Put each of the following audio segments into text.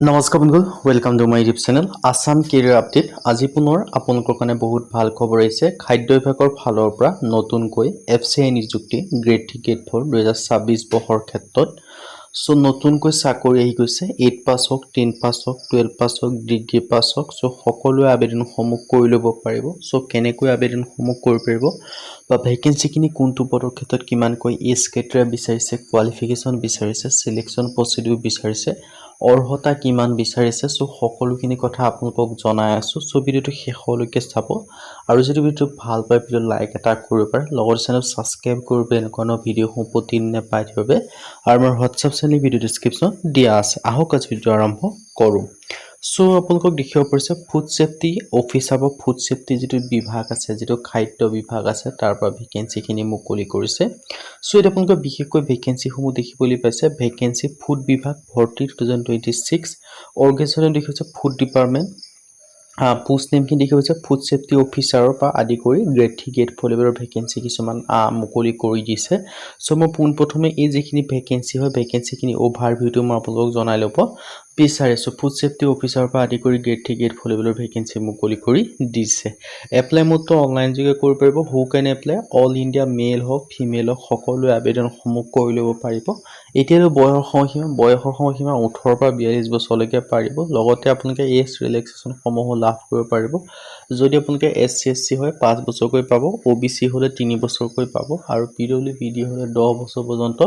নমস্কাৰ বন্ধু welcome to my YouTube channel Assam career update আজি পুনৰ আপোনালোকৰ কাৰণে বহুত ভাল খবৰ আহিছে খাদ্য বিভাগৰ ফালৰ পৰা নতুনকৈ এফচিআই নিযুক্তি গ্ৰেড 3 গ্ৰেড 4 2026 বৰ্ষৰ ক্ষেত্ৰত সো নতুনকৈ চাকৰি আহি গৈছে 8 পাছ হওক 10 পাছ হওক 12 পাছ হওক ডিগ্ৰী পাছ হওক সো সকলোৱে আবেদনসমূহ কৰি ল'ব পাৰিব সো কেনেকৈ আবেদনসমূহ কৰিব পাৰিব বা ভ্যাকেন্সিখিনি কোনটো পদৰ ক্ষেত্ৰত কিমানকৈ এজ ক্ৰাইটেৰিয়া বিচাৰিছে কোৱালিফিকেশ্যন বিচাৰিছে সিলেকশন প্ৰসিডিউৰ বিচাৰিছে অৰ্হতা কিমান বিচাৰিছে সো সকলোখিনি কথা আপোনালোকক জনাই আছো সো ভিডিওটো শেষলৈকে চাব আৰু যদি ভিডিওটো ভাল পায় ভিডিও লাইক এটা কৰিব পাৰে লগৰ চেনেল সাবস্ক্ৰাইব কৰিব এনেকুৱা ভিডিও প্ৰতিদিনে পাই যাবে আৰু মোৰ হোৱাটছআপ চেনেল ভিডিও ডেসক্ৰিপচন দিয়া আছে আহক আজি ভিডিও আৰম্ভ কৰো সো আপোনালোকক দেখিব পাৰিছে ফুড সেফটি অফিচাৰ বা ফুড সেফটি যেটো বিভাগ আছে যেটো খাদ্য বিভাগ আছে তাৰ পৰা ভ্যাকেন্সিখিনি মুকলি কৰিছে সো এটা আপোনালোক বিশেষকৈ ভ্যাকেন্সিসমূহ দেখিবলৈ পাইছে ভ্যাকেন্সি ফুড বিভাগ ভৰ্তি 2026 অৰ্গেনাইজেশ্যন দেখিছে ফুড ডিপাৰ্টমেন্ট পোষ্ট নেম কি দেখি হৈছে ফুড সেফটি অফিচাৰৰ পৰা আদি কৰি গ্ৰেড 3 গ্ৰেড 4 লেভেলৰ ভ্যাকেন্সি কিছুমান মুকলি কৰি দিছে সো মই প্ৰথমে এই যিখিনি ভ্যাকেন্সি হয় ভ্যাকেন্সিখিনি ওভাৰভিউটো মই আপোনালোকক জনাই ল'ব বিচাৰিছো ফুড সেফটি অফিচাৰৰ পৰা আদি কৰি গ্ৰেড 3 গ্ৰেড 4 লেভেলৰ ভ্যাকেন্সি মুকলি কৰি দিছে এপ্লাই মোডটো অনলাইন যোগে কৰিব পাৰিব হু কেন এপ্লাই অল ইণ্ডিয়া মেল হওক ফিমেল হওক সকলোৱে আবেদনসমূহ কৰি ল'ব পাৰিব এতিয়াৰ বয়সৰ সময়সীমা 18 পৰা 42 বছৰলৈকে পাৰিব লগতে আপোনালোকে এজ ৰিলেক্সেশন সমূহ লাভ কৰিব পাৰিব যদি আপোনালোকে এছসি হয় 5 বছৰকৈ পাব ওবিসি হলে 3 বছৰকৈ পাব আৰু পিডব্লিউডি হলে 10 বছৰ পৰ্যন্ত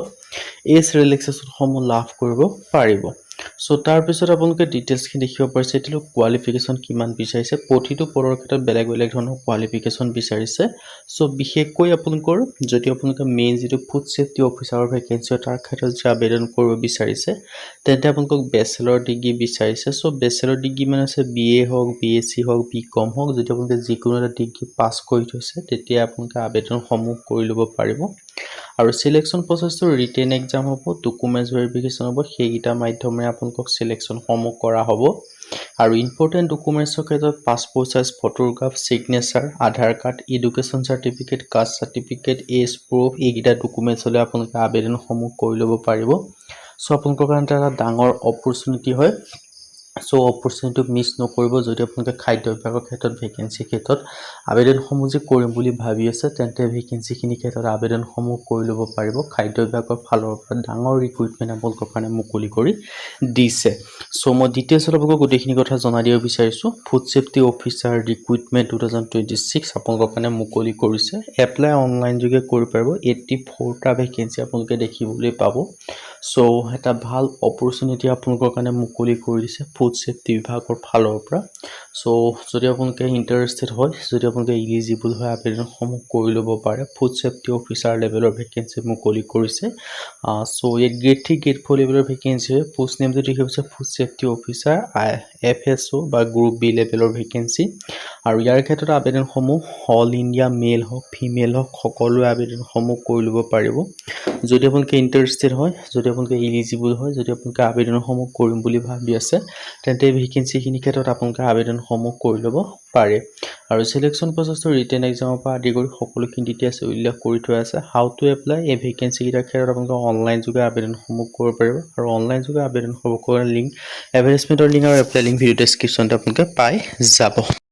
এজ ৰিলেক্সেশন সমূহ লাভ কৰিব পাৰিব সো তাৰ পিছত আপোনালোকে ডিটেইলছ খিনি দেখিব পাৰিছে এটো কোৱালিফিকেশ্যন কিমান বিচাৰিছে প্ৰতিটো পদৰ ক্ষেত্ৰত বেলেগ বেলেগ ধৰণৰ কোৱালিফিকেশ্যন বিচাৰিছে সো বিশেষকৈ আপোনালোকৰ যদি আপোনালোকে মেইন যেটো ফুড সেফটি অফিচাৰৰ ভ্যাকেন্সি তাৰ ক্ষেত্ৰত যে আবেদন কৰিব বিচাৰিছে তেন্তে আপোনালোকক বেচেলৰ ডিগ্ৰী বিচাৰিছে সো বেচেলৰ ডিগ্ৰী মানে আছে বিএ হওক বিএসসি হওক বিকম হওক যদি আপোনালোকে যিকোনো এটা ডিগ্ৰী পাস কৰি থৈছে তেতিয়া আপোনালোকে আবেদনসমূহ কৰি ল'ব পাৰিব আৰু সিলেকশন প্ৰসেসটো ৰিটেন এক্সাম হ'ব ডকুমেন্টস ভেৰিফিকেশন হ'ব সেইটা মাধ্যমেৰে আপোনালোকক সিলেকশন সমূহ কৰা হ'ব আৰু ইম্পৰ্টেন্ট ডকুমেন্টছৰ ক্ষেত্ৰত passport size photograph signature Aadhaar card education certificate caste certificate age proof এইগিটা ডকুমেন্টছ হলে আপোনালোকে আবেদনসমূহ কৰি ল'ব পাৰিব সো আপোনালোকৰ কাৰণে এটা ডাঙৰ অপৰচুনিটি হয় সো অপৰচুনিটি মিস নকৰিব যদি আপোনালোকে খাদ্য বিভাগৰ ক্ষেত্ৰত ভ্যাকেন্সি ক্ষেত্ৰত আবেদনসমূহ যে কৰিম বুলি ভাবি আছে তেন্তে ভ্যাকেন্সিখিনি ক্ষেত্ৰত আবেদনসমূহ কৰি ল'ব পাৰিব খাদ্য বিভাগৰ ফালৰ পৰা ডাঙৰ ৰিক্ৰুটমেন্ট আপোনালোকৰ কাৰণে মুকলি কৰি দিছে সো মই ডিটেইলছ আপোনালোকক গোটেইখিনি কথা জনাই দিব বিচাৰিছো ফুড সেফটি অফিচাৰ ৰিক্ৰুটমেন্ট 2026 আপোনালোকৰ কাৰণে মুকলি কৰিছে এপ্লাই অনলাইন যোগে কৰিব পাৰিব 84টা ভ্যাকেন্সি আপোনালোকে দেখিবলৈ পাব সো এটা ভাল অপৰচুনিটি আপোনালোকৰ কাৰণে মুকলি কৰি দিছে ফুড সেফটি বিভাগৰ ফালৰ পৰা সো যদি আপোনালোকে ইন্টাৰেস্টেড হয় যদি আপোনালোকে এলিজিবল হয় আবেদনসমূহ কৰি ল'ব পাৰে ফুড সেফটি অফিচাৰ লেভেলৰ ভ্যাকেন্সি মুকলি কৰিছে সো এই গ্ৰেড 3 গ্ৰেড 4 লেভেলৰ ভ্যাকেন্সি পোষ্ট নেমটো দেখিছে ফুড সেফটি অফিচাৰ এফএসও বা গ্ৰুপ বি লেভেলৰ ভ্যাকেন্সি আৰু ইয়াৰ ক্ষেত্ৰত আবেদনসমূহ অল ইণ্ডিয়া মেল হওক ফিমেল হওক সকলোৱে আবেদনসমূহ কৰি ল'ব পাৰিব যদি আপোনালোকে ইন্টাৰেস্টেড হয় যদি আপোনালোকে এলিজিবল হয় যদি আপোনালোকে আবেদনসমূহ কৰিম বুলি ভাবি আছে তেন্তে ভ্যাকেন্সিখিনি ক্ষেত্ৰত আপোনালোকে আবেদনসমূহ কৰি ল'ব পাৰে আৰু সিলেকশন প্ৰসেসটো ৰিটেন এক্সামৰ পৰা আদি কৰি সকলোখিনি ডিটেইলছ উল্লেখ কৰি থোৱা আছে হাউ টু এপ্লাই এই ভ্যাকেন্সি কিটাৰ ক্ষেত্ৰত আপোনালোকে অনলাইন যোগে আবেদনসমূহ কৰিব পাৰিব আৰু অনলাইন যোগে আবেদনসমূহ কৰাৰ লিংক এডভাৰটাইজমেন্টৰ লিংক আৰু এপ্লাই লিংক ভিডিও ডেসক্ৰিপচনতে আপোনালোকে পাই যাব